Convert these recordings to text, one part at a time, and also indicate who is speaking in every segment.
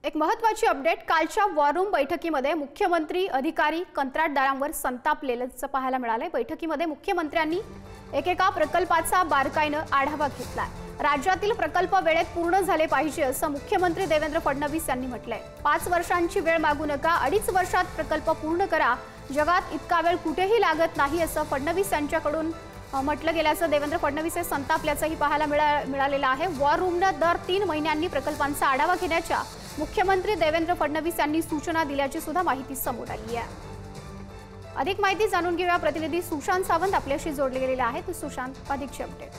Speaker 1: एक महत्त्वाची अपडेट कालच्या वॉर रूम बैठकीमध्ये मुख्यमंत्री अधिकारी कंत्राटदारांवर संतापलेल्याचं पाहायला मिळाले। बैठकीमध्ये मुख्यमंत्र्यांनी एकेका प्रकल्पाचा बारकाईनं आढावा घेतला। राज्यातील प्रकल्प वेळेत पूर्ण झाले पाहिजे असं मुख्यमंत्री देवेंद्र फडणवीस यांनी म्हटलंय। 5 वर्षांची वेळ मागू नका, 2.5 वर्षात प्रकल्प पूर्ण करा। जगात इतका वेळ कुठेही लागत नाही असं फडणवीस यांच्याकडून म्हटलं गेल्याचं देवेंद्र फडणवीस हे संतापल्याचंही पाहायला मिळालेलं आहे। वॉर रूमनं दर 3 महिन्यांनी प्रकल्पांचा आढावा घेण्याच्या मुख्यमंत्री देवेंद्र फडणवीस यांनी सूचना दिल्याची सुद्धा माहिती समोर आली आहे। अधिक माहिती जाणून घेऊया, प्रतिनिधी सुशांत सावंत आपल्याशी जोडले गेलेले आहेत। सुशांत, अधिकची अपडेट।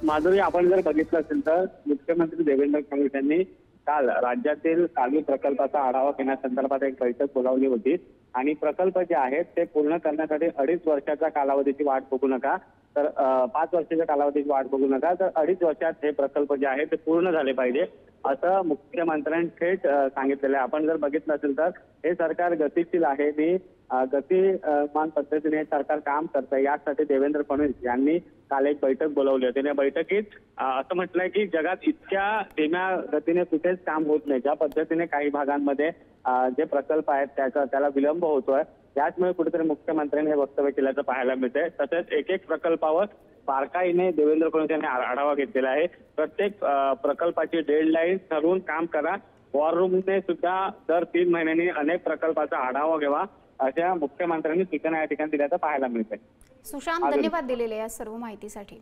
Speaker 2: माधुरी, आपण जर बघितलं असेल तर मुख्यमंत्री देवेंद्र फडणवीस यांनी काल राज्यातील चालू प्रकल्पाचा आढावा घेण्यासंदर्भात एक बैठक बोलावली होती आणि प्रकल्प जे आहेत ते पूर्ण करण्यासाठी 2.5 वर्षाच्या कालावधीची वाट बघू नका, तर 5 वर्षाच्या कालावधीची वाट बघू नका, तर 2.5 वर्षात हे प्रकल्प जे आहे ते पूर्ण झाले पाहिजे असं मुख्यमंत्र्यांनी थेट सांगितलेलं आहे। आपण जर बघितलं असेल तर हे सरकार गतिशील आहे आणि गतिमान पद्धतीने सरकार काम करतंय, यासाठी देवेंद्र फडणवीस यांनी काल एक बैठक बोलावली होती। या बैठकीत असं म्हटलंय की जगात इतक्या धीम्या गतीने कुठेच काम होत नाही। ज्या पद्धतीने काही भागांमध्ये जे प्रकल्प आहेत त्याला विलंब होतोय, त्याचमुळे कुठेतरी मुख्यमंत्र्यांनी हे वक्तव्य केल्याचं पाहायला मिळतंय। तसेच एक प्रकल्पावर बारकाईने देवेंद्र फडणवीस यांनी आढावा घेतलेला आहे। प्रत्येक प्रकल्पाची डेडलाईन ठरवून काम करा। वॉर रूमने सुद्धा दर 3 महिन्यांनी अनेक प्रकल्पाचा आढावा घ्यावा अशा मुख्यमंत्र्यांनी सूचना या ठिकाणी दिल्याचं पाहायला मिळतंय।
Speaker 1: सुशांत, धन्यवाद दिलेल्या या सर्व माहितीसाठी।